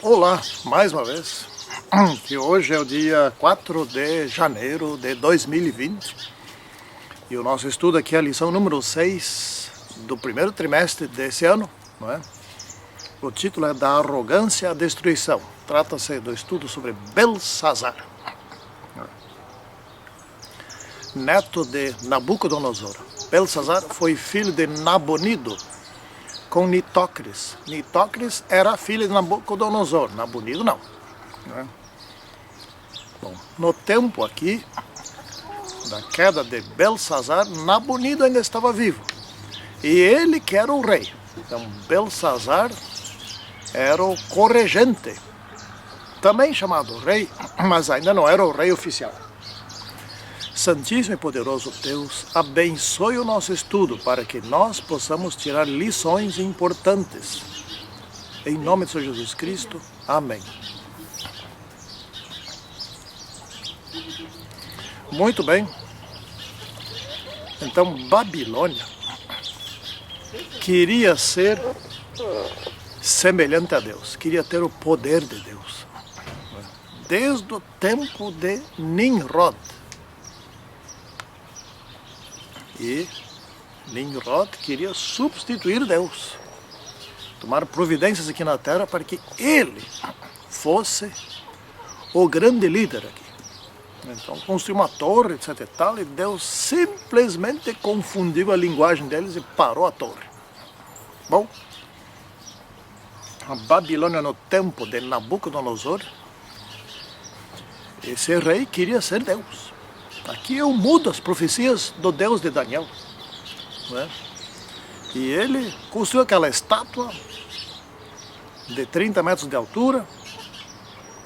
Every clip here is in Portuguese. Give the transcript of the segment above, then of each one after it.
Olá, mais uma vez, que hoje é o dia 4 de janeiro de 2020 e o nosso estudo aqui é a lição número 6 do primeiro trimestre desse ano, não é? O título é Da Arrogância à Destruição. Trata-se do estudo sobre Belsazar, neto de Nabucodonosor. Belsazar foi filho de Nabonido com Nitócris. Nitócris era filho de Nabucodonosor, Nabonido não. Bom, no tempo aqui da queda de Belsazar, Nabonido ainda estava vivo. E ele que era o rei. Então Belsazar era o corregente, também chamado rei, mas ainda não era o rei oficial. Santíssimo e poderoso Deus, abençoe o nosso estudo para que nós possamos tirar lições importantes. Em nome de Senhor Jesus Cristo, amém. Muito bem. Então, Babilônia queria ser semelhante a Deus, queria ter o poder de Deus. Desde o tempo de Nimrod. E Nimrod queria substituir Deus, tomar providências aqui na terra para que ele fosse o grande líder aqui. Então construiu uma torre, etc e tal, e Deus simplesmente confundiu a linguagem deles e parou a torre. Bom, a Babilônia no tempo de Nabucodonosor, esse rei queria ser Deus. Aqui eu mudo as profecias do Deus de Daniel, não é? E ele construiu aquela estátua de 30 metros de altura,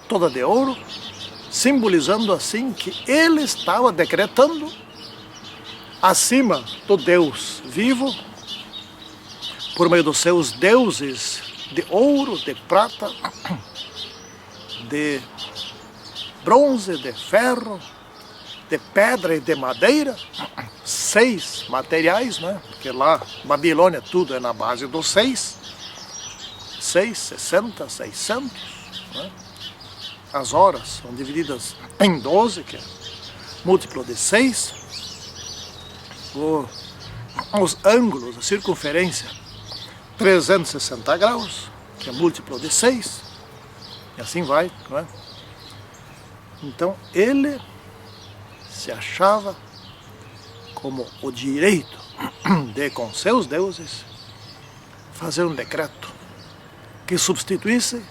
toda de ouro, simbolizando assim que ele estava decretando acima do Deus vivo, por meio dos seus deuses de ouro, de prata, de bronze, de ferro, de pedra e de madeira, 6 materiais, né? Porque lá, Babilônia, tudo é na base dos 6, 60, 600, né? As horas são divididas em 12, que é múltiplo de 6, os ângulos, a circunferência, 360 graus, que é múltiplo de 6, e assim vai, não é? Então, ele se achava como o direito de, com seus deuses, fazer um decreto que substituísse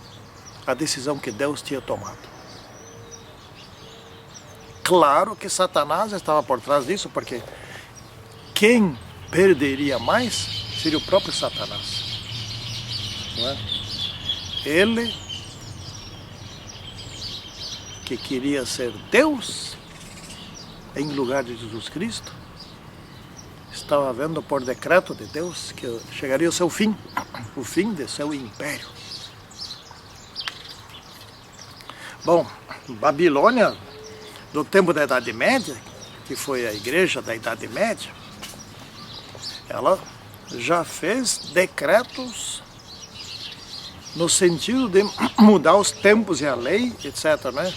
a decisão que Deus tinha tomado. Claro que Satanás estava por trás disso, porque quem perderia mais seria o próprio Satanás. Não é? Ele, que queria ser Deus em lugar de Jesus Cristo, estava vendo por decreto de Deus que chegaria o seu fim, o fim de seu império. Bom, Babilônia, no tempo da Idade Média, que foi a igreja da Idade Média, ela já fez decretos no sentido de mudar os tempos e a lei, etc., né?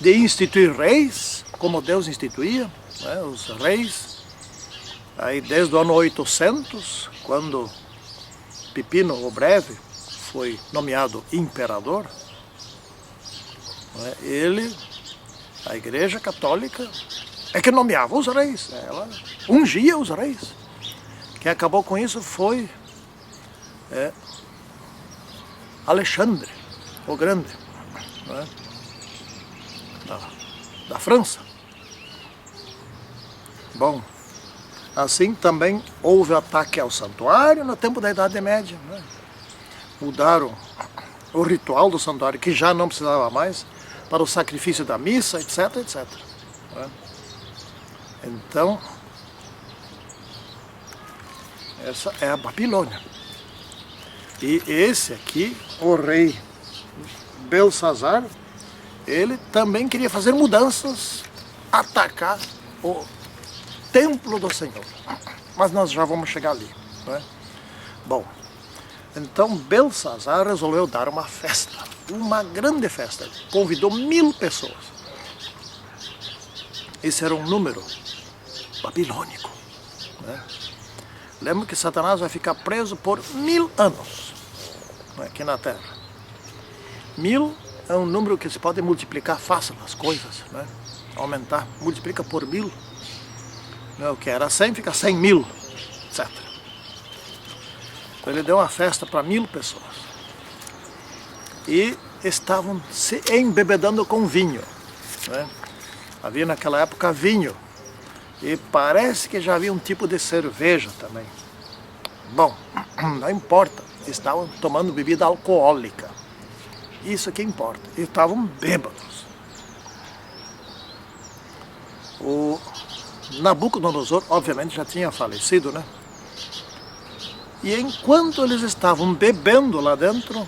De instituir reis, como Deus instituía, né? Os reis, aí desde o ano 800, quando Pipino o Breve foi nomeado imperador, né? Ele, a Igreja Católica, é que nomeava os reis, ela ungia os reis. Quem acabou com isso foi Alexandre o Grande, né? da França. Bom, assim também houve ataque ao santuário no tempo da Idade Média, né? Mudaram o ritual do santuário, que já não precisava mais, para o sacrifício da missa, etc, etc. Né? Então, essa é a Babilônia. E esse aqui, o rei Belsazar, ele também queria fazer mudanças, atacar o templo do Senhor. Mas nós já vamos chegar ali, não é? Bom, então Belsazar resolveu dar uma festa. uma grande festa. Convidou 1000 pessoas. Esse era um número babilônico, né? Lembra que Satanás vai ficar preso por 1000 anos, né, aqui na Terra. 1000 é um número que se pode multiplicar fácil as coisas, né? Aumentar, multiplica por 1000. O que era 100 fica 100.000, etc. Então ele deu uma festa para 1000 pessoas. E estavam se embebedando com vinho, né? Havia naquela época vinho. E parece que já havia um tipo de cerveja também. Bom, não importa. Estavam tomando bebida alcoólica. Isso que importa. E estavam bêbados. O Nabucodonosor, obviamente, já tinha falecido, né? E enquanto eles estavam bebendo lá dentro,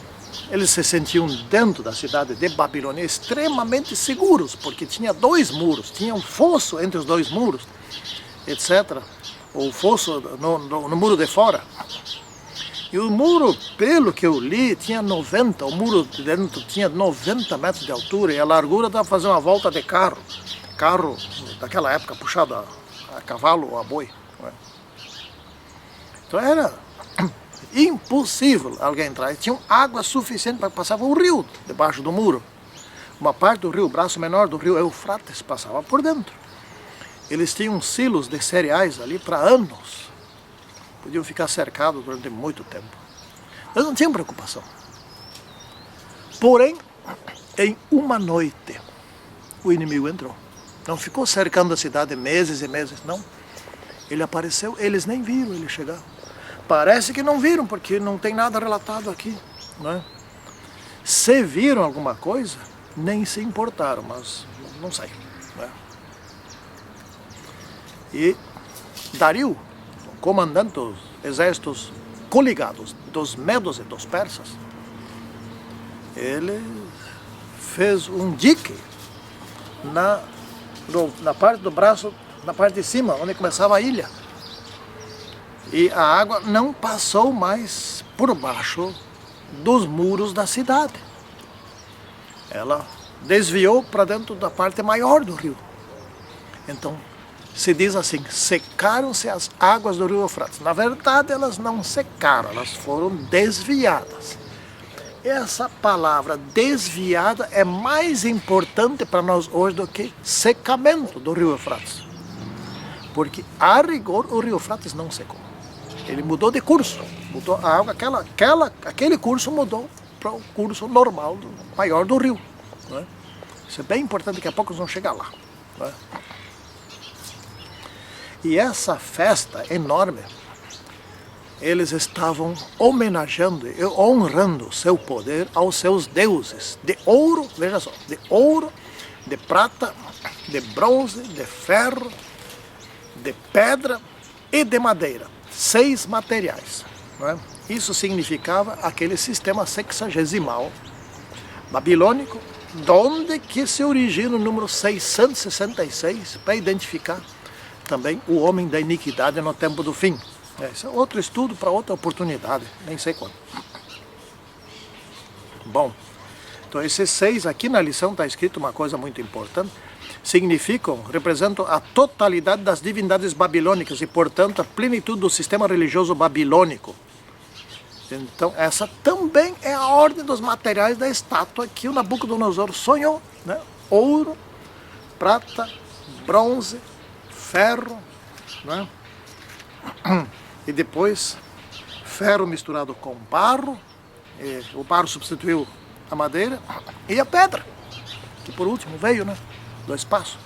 eles se sentiam dentro da cidade de Babilônia extremamente seguros, porque tinha 2 muros, tinha um fosso entre os 2 muros, etc. O fosso no muro de fora. E o muro, pelo que eu li, tinha 90, o muro de dentro tinha 90 metros de altura, e a largura dava para fazer uma volta de carro. Carro daquela época puxado a cavalo ou a boi. Então era impossível alguém entrar. E tinha água suficiente para passar um rio debaixo do muro. Uma parte do rio, o braço menor do rio Eufrates, passava por dentro. Eles tinham silos de cereais ali para anos. Podiam ficar cercados durante muito tempo. Eles não tinham preocupação. Porém, em uma noite, o inimigo entrou. Não ficou cercando a cidade meses e meses, não. Ele apareceu, eles nem viram ele chegar. Parece que não viram, porque não tem nada relatado aqui, né? Se viram alguma coisa, nem se importaram, mas não sei, né? E Dario, o comandante dos exércitos coligados dos medos e dos persas, ele fez um dique na parte do braço, na parte de cima, onde começava a ilha. E a água não passou mais por baixo dos muros da cidade. Ela desviou para dentro da parte maior do rio. Então, se diz assim, secaram-se as águas do rio Eufrates. Na verdade, elas não secaram, elas foram desviadas. Essa palavra desviada é mais importante para nós hoje do que secamento do rio Eufrates. Porque, a rigor, o rio Eufrates não secou. Ele mudou de curso, mudou a água, aquele curso mudou para o curso normal, maior do rio, né? Isso é bem importante, daqui a pouco nós vamos chegar lá, né? E essa festa enorme, eles estavam homenageando e honrando o seu poder aos seus deuses, de ouro, veja só, de ouro, de prata, de bronze, de ferro, de pedra e de madeira. 6 materiais, né? Isso significava aquele sistema sexagesimal babilônico, donde que se origina o número 666, para identificar também o homem da iniquidade no tempo do fim. Esse é outro estudo para outra oportunidade, nem sei quando. Bom, então esses 6 aqui na lição está escrito uma coisa muito importante. Representam a totalidade das divindades babilônicas e, portanto, a plenitude do sistema religioso babilônico. Então, essa também é a ordem dos materiais da estátua que o Nabucodonosor sonhou, né? Ouro, prata, bronze, ferro, né? E depois ferro misturado com barro, o barro substituiu a madeira, e a pedra, que por último veio, né, do espaço.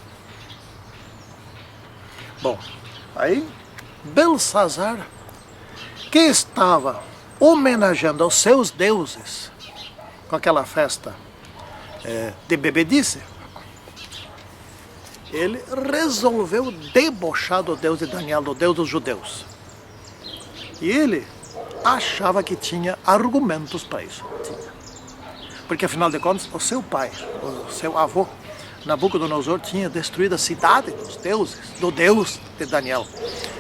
Bom, aí Belsazar, que estava homenageando aos seus deuses com aquela festa de bebedice, ele resolveu debochar do Deus de Daniel, do Deus dos judeus. E ele achava que tinha argumentos para isso. Porque afinal de contas, o seu pai, o seu avô, Nabucodonosor, tinha destruído a cidade dos deuses, do Deus de Daniel.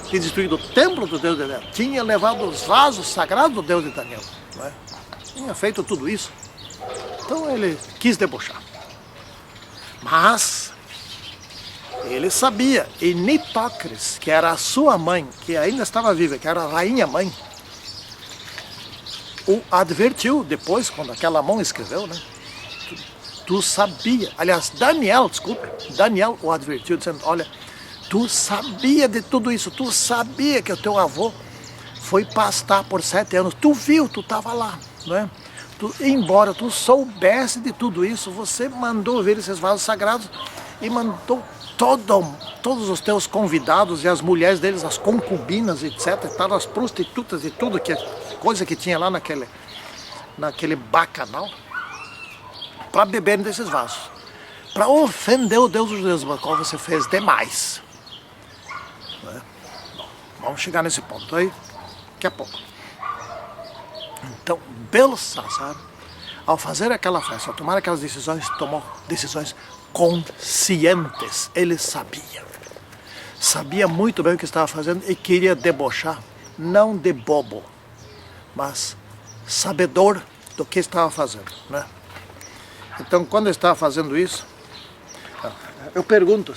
Tinha destruído o templo do Deus de Daniel. Tinha levado os vasos sagrados do Deus de Daniel. Não é? Tinha feito tudo isso. Então ele quis debochar. Mas ele sabia, e Nitocris, que era a sua mãe, que ainda estava viva, que era a rainha mãe, o advertiu depois, quando aquela mão escreveu, né? Tu sabia, aliás, Daniel o advertiu, dizendo, olha, tu sabia de tudo isso, tu sabia que o teu avô foi pastar por 7 anos, tu viu, tu estava lá, né? Embora tu soubesse de tudo isso, você mandou ver esses vasos sagrados e mandou todos os teus convidados e as mulheres deles, as concubinas, etc, as prostitutas e tudo, coisa que tinha lá naquele bacanal, para beberem desses vasos, para ofender o Deus dos judeus, mas qual você fez demais. Né? Bom, vamos chegar nesse ponto aí daqui a pouco. Então, Belsazar, ao fazer aquela festa, ao tomar aquelas decisões, tomou decisões conscientes. Ele sabia muito bem o que estava fazendo e queria debochar, não de bobo, mas sabedor do que estava fazendo, né? Então, quando eu estava fazendo isso, eu pergunto,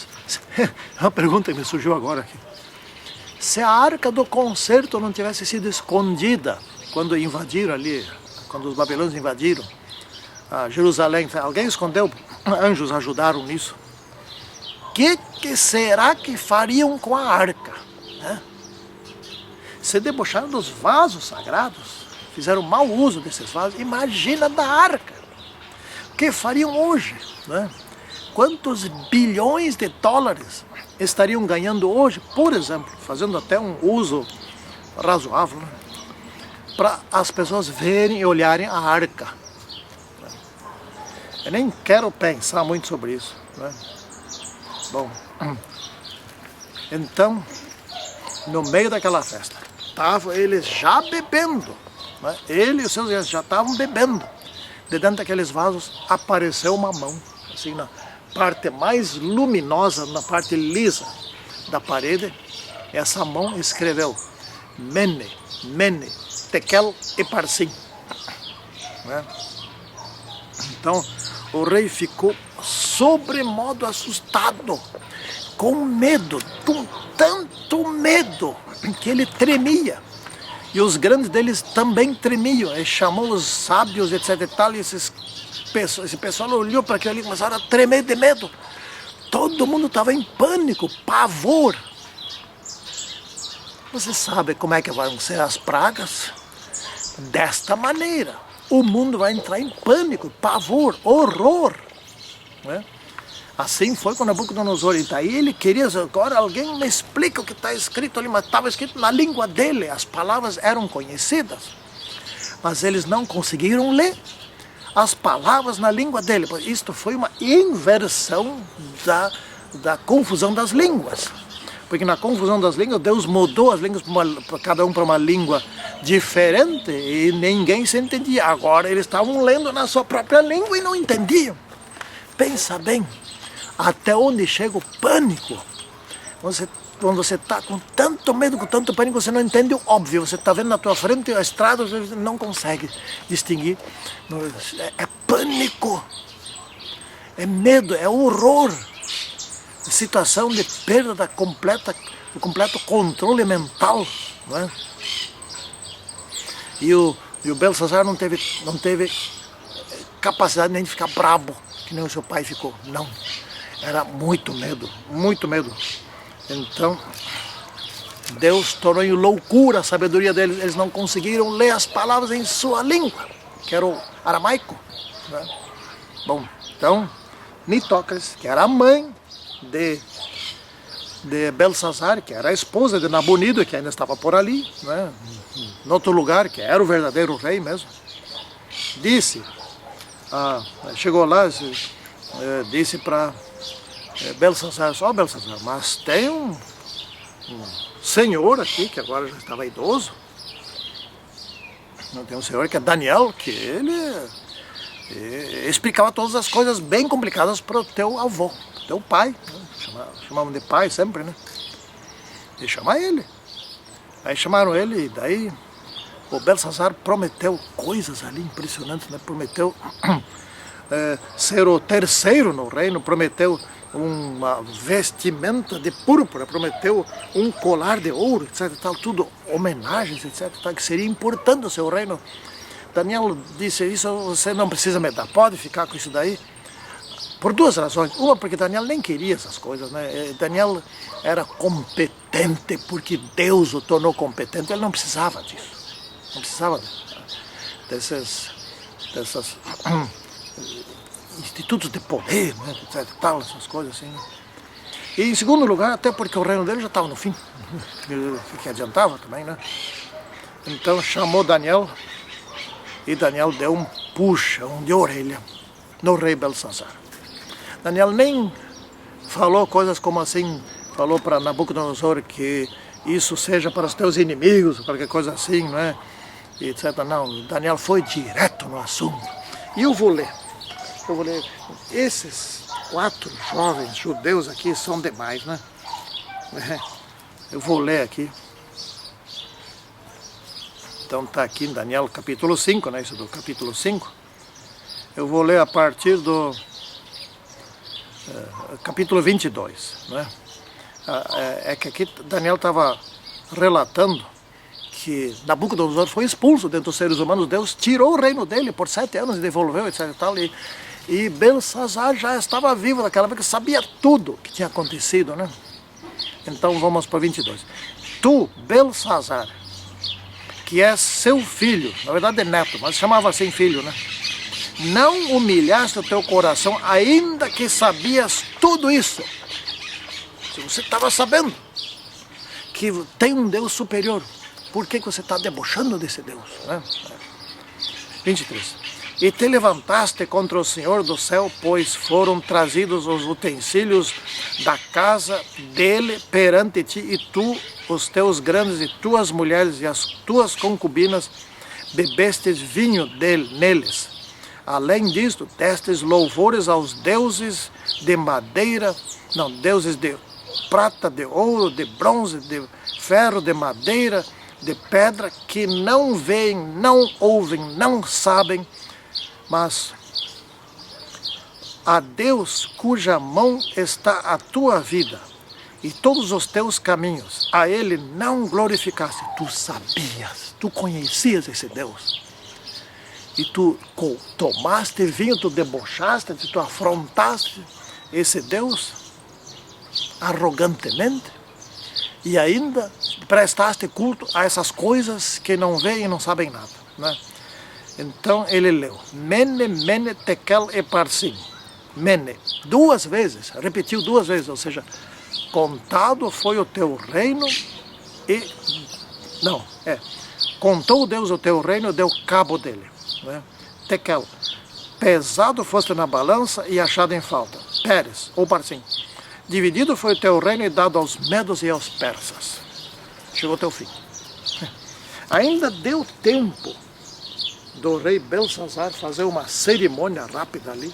uma pergunta que me surgiu agora aqui, se a arca do concerto não tivesse sido escondida quando invadiram ali, quando os babilônios invadiram Jerusalém, alguém escondeu, anjos ajudaram nisso, que será que fariam com a arca? Né? Se debocharam dos vasos sagrados, fizeram mau uso desses vasos, imagina da arca. O que fariam hoje? Né? Quantos bilhões de dólares estariam ganhando hoje, por exemplo, fazendo até um uso razoável, né? Para as pessoas verem e olharem a arca. Eu nem quero pensar muito sobre isso, né? Bom, então, no meio daquela festa, estavam eles já bebendo, né? Ele e os seus guerreiros já estavam bebendo. De dentro daqueles vasos apareceu uma mão, assim, na parte mais luminosa, na parte lisa da parede. Essa mão escreveu Mene, Mene, Tekel e Parsim. Né? Então, o rei ficou sobremodo assustado, com medo, com tanto medo, que ele tremia. E os grandes deles também tremiam. Ele chamou os sábios, etc. e tal, e esse pessoal olhou para aquilo ali e começaram a tremer de medo. Todo mundo estava em pânico, pavor. Você sabe como é que vão ser as pragas? Desta maneira. O mundo vai entrar em pânico, pavor, horror. Né? Assim foi com Nabucodonosor. E daí ele queria, agora alguém me explica o que está escrito ali, mas estava escrito na língua dele, as palavras eram conhecidas, mas eles não conseguiram ler as palavras na língua dele. Isto foi uma inversão da confusão das línguas. Porque na confusão das línguas, Deus mudou as línguas, cada um para uma língua diferente, e ninguém se entendia. Agora eles estavam lendo na sua própria língua e não entendiam. Pensa bem, até onde chega o pânico. Quando você está com tanto medo, com tanto pânico, você não entende o óbvio. Você está vendo na tua frente a estrada, você não consegue distinguir. É pânico, é medo, é horror. Situação de perda do completo controle mental, não é? E o Belsazar não teve capacidade nem de ficar brabo, que nem o seu pai ficou. Não, era muito medo, muito medo. Então, Deus tornou em loucura a sabedoria deles. Eles não conseguiram ler as palavras em sua língua, que era o aramaico. Né? Bom, então, Nitocris, que era a mãe de Belsazar, que era a esposa de Nabonido, que ainda estava por ali, né, em outro lugar, que era o verdadeiro rei mesmo, disse, chegou lá, disse para Belsazar, Belsazar, mas tem um senhor aqui, que agora já estava idoso, tem um senhor que é Daniel, que ele explicava todas as coisas bem complicadas para o teu avô, teu pai, né? Chamavam de pai sempre, né? E chamar ele. Aí chamaram ele e daí o Belsazar prometeu coisas ali impressionantes, né? Prometeu ser o terceiro no reino, prometeu uma vestimenta de púrpura, prometeu um colar de ouro, etc. Tal, tudo homenagens, etc. Tal, que seria importante o seu reino. Daniel disse: isso você não precisa me dar, pode ficar com isso daí. Por duas razões. Uma, porque Daniel nem queria essas coisas, né? Daniel era competente porque Deus o tornou competente. Ele não precisava disso. Não precisava desses institutos de poder, né? Etc, tal, essas coisas assim. E em segundo lugar, até porque o reino dele já estava no fim. O que adiantava também, né? Então chamou Daniel e Daniel deu um puxão de orelha no rei Belsazar. Daniel nem falou coisas como assim, falou para Nabucodonosor que isso seja para os teus inimigos, qualquer coisa assim, não é? E etc. Não, Daniel foi direto no assunto. E eu vou ler. Esses 4 jovens judeus aqui são demais, né? Eu vou ler aqui. Então está aqui em Daniel capítulo 5, né? Isso do capítulo 5. Eu vou ler a partir do capítulo 22, né? É que aqui Daniel estava relatando que Nabucodonosor foi expulso dentre os seres humanos. Deus tirou o reino dele por 7 anos e devolveu, etc. E Belsazar já estava vivo naquela época, sabia tudo que tinha acontecido, né? Então vamos para 22. Tu, Belsazar, que és seu filho, na verdade é neto, mas chamava assim filho, né? Não humilhaste o teu coração, ainda que sabias tudo isso. Se você estava sabendo que tem um Deus superior, por que você está debochando desse Deus, né? 23. E te levantaste contra o Senhor do céu, pois foram trazidos os utensílios da casa dele perante ti, e tu, os teus grandes, e tuas mulheres, e as tuas concubinas, bebestes vinho neles. Além disto, destes louvores aos deuses de madeira, não, deuses de prata, de ouro, de bronze, de ferro, de madeira, de pedra, que não veem, não ouvem, não sabem, mas a Deus cuja mão está a tua vida e todos os teus caminhos, a Ele não glorificaste. Tu sabias, tu conhecias esse Deus. E tu tomaste vinho, tu debochaste, tu afrontaste esse Deus arrogantemente e ainda prestaste culto a essas coisas que não veem e não sabem nada, né? Então ele leu, Mene, Mene, Tekel e Parsim. Mene, 2 vezes, repetiu 2 vezes, ou seja, contado foi o teu reino e... Não, contou Deus o teu reino e deu cabo dele, né? Tekel, pesado foste na balança e achado em falta. Pérez, ou Parsim, dividido foi o teu reino e dado aos medos e aos persas. Chegou ao teu fim. Ainda deu tempo do rei Belsazar fazer uma cerimônia rápida ali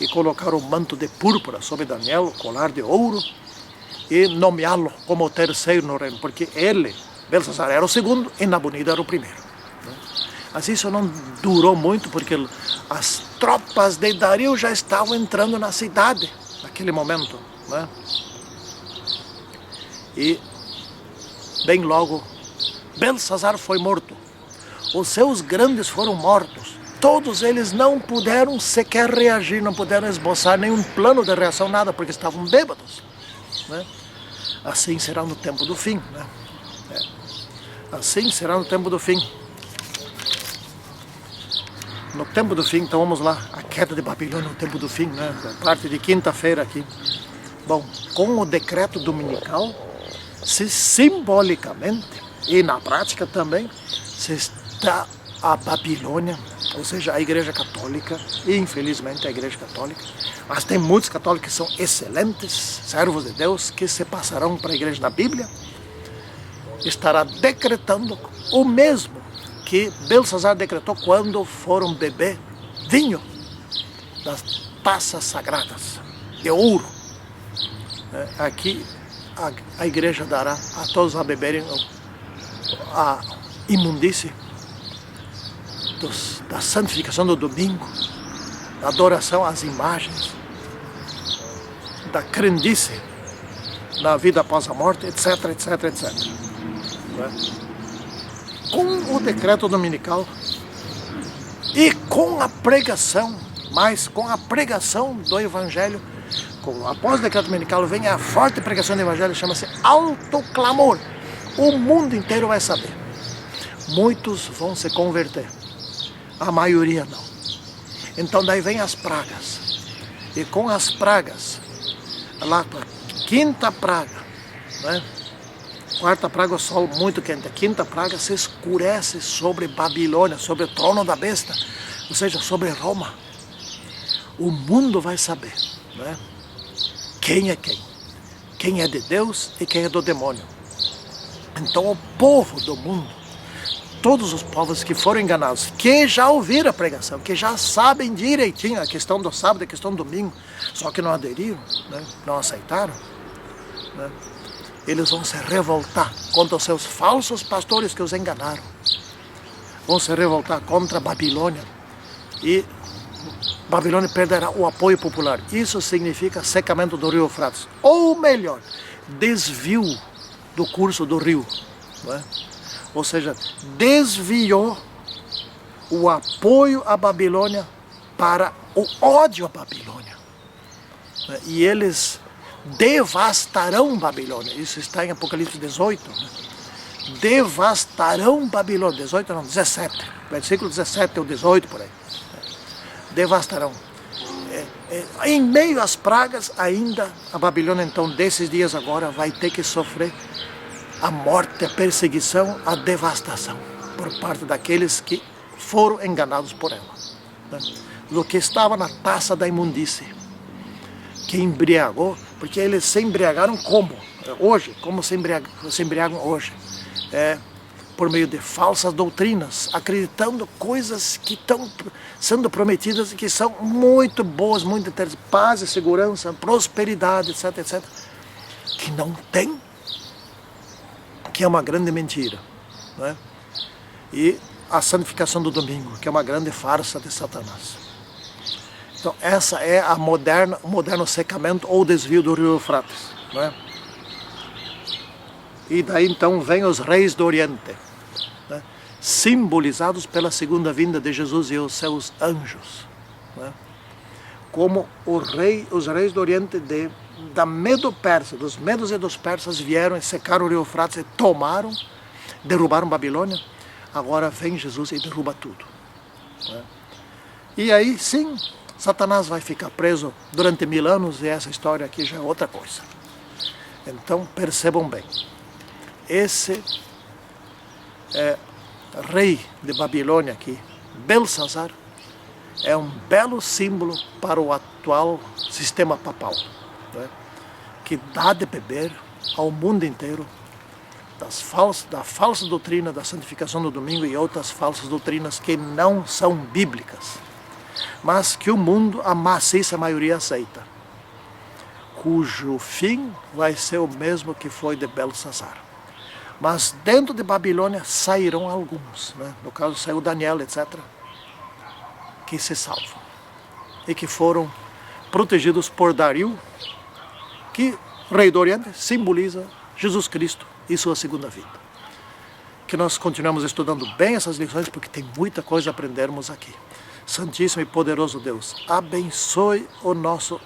e colocar o manto de púrpura sobre Daniel, o colar de ouro, e nomeá-lo como o terceiro no reino, porque ele, Belsazar, era o segundo e Nabonido era o primeiro. Mas isso não durou muito, porque as tropas de Dario já estavam entrando na cidade naquele momento, né? E bem logo Belsazar foi morto. Os seus grandes foram mortos. Todos eles não puderam sequer reagir, não puderam esboçar nenhum plano de reação, nada, porque estavam bêbados, né? Assim será no tempo do fim, né? Assim será no tempo do fim. No tempo do fim, então vamos lá, a queda de Babilônia no tempo do fim, né? Parte de quinta-feira aqui. Bom, com o decreto dominical, se simbolicamente e na prática também, se está a Babilônia, ou seja, a Igreja Católica, e infelizmente a Igreja Católica, mas tem muitos católicos que são excelentes, servos de Deus, que se passarão para a Igreja da Bíblia, estará decretando o mesmo que Belsazar decretou quando foram beber vinho das taças sagradas de ouro. Aqui a igreja dará a todos a beberem a imundície da santificação do domingo, adoração às imagens, da crendice na vida após a morte, etc, etc, etc. Com o decreto dominical e com a pregação, mas com a pregação do Evangelho, após o decreto dominical vem a forte pregação do Evangelho, chama-se alto clamor. O mundo inteiro vai saber. Muitos vão se converter, a maioria não. Então daí vem as pragas, e com as pragas, lá a quinta praga, né? Quarta praga, o sol muito quente. A quinta praga se escurece sobre Babilônia, sobre o trono da besta, ou seja, sobre Roma. O mundo vai saber, né? Quem é quem? Quem é de Deus e quem é do demônio. Então o povo do mundo, todos os povos que foram enganados, que já ouviram a pregação, que já sabem direitinho a questão do sábado, a questão do domingo, só que não aderiram, né? Não aceitaram, né? Eles vão se revoltar contra os seus falsos pastores que os enganaram. Vão se revoltar contra a Babilônia. E Babilônia perderá o apoio popular. Isso significa secamento do rio Eufrates. Ou melhor, desvio do curso do rio. Não é? Ou seja, desviou o apoio à Babilônia para o ódio à Babilônia. Né? E eles devastarão Babilônia. Isso está em Apocalipse 18. Né? Devastarão Babilônia. 18 não, 17. Versículo 17 ou 18 por aí. Devastarão. Em meio às pragas, ainda a Babilônia, então, desses dias agora, vai ter que sofrer a morte, a perseguição, a devastação por parte daqueles que foram enganados por ela. Né? Do que estava na taça da imundície, que embriagou, porque eles se embriagaram como? Hoje, como se embriagam hoje? Por meio de falsas doutrinas, acreditando coisas que estão sendo prometidas e que são muito boas, muito interessantes, paz e segurança, prosperidade, etc, etc, que não tem, que é uma grande mentira, não é? E a santificação do domingo, que é uma grande farsa de Satanás. Então essa é o moderno secamento ou desvio do rio Eufrates, não é? E daí então vem os reis do Oriente, né? Simbolizados pela segunda vinda de Jesus e os seus anjos, né? Como os reis do Oriente da Medo-Persa, dos medos e dos persas vieram e secaram o rio Eufrates e tomaram, derrubaram Babilônia. Agora vem Jesus e derruba tudo, né? E aí sim, Satanás vai ficar preso durante 1000 anos e essa história aqui já é outra coisa. Então percebam bem, esse rei de Babilônia aqui, Belsazar, é um belo símbolo para o atual sistema papal, né? Que dá de beber ao mundo inteiro da falsa doutrina da santificação do domingo e outras falsas doutrinas que não são bíblicas, mas que o mundo, a maciça maioria, aceita, cujo fim vai ser o mesmo que foi de Belsazar. Mas dentro de Babilônia sairão alguns, né? No caso saiu Daniel, etc., que se salvam e que foram protegidos por Dario, que, rei do Oriente, simboliza Jesus Cristo e sua segunda vida. Que nós continuemos estudando bem essas lições, porque tem muita coisa a aprendermos aqui. Santíssimo e poderoso Deus, abençoe o nosso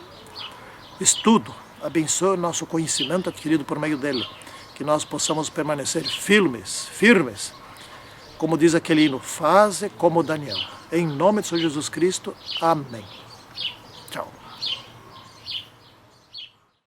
estudo, abençoe o nosso conhecimento adquirido por meio dele, que nós possamos permanecer firmes, como diz aquele hino, faze como Daniel. Em nome de Senhor Jesus Cristo, amém.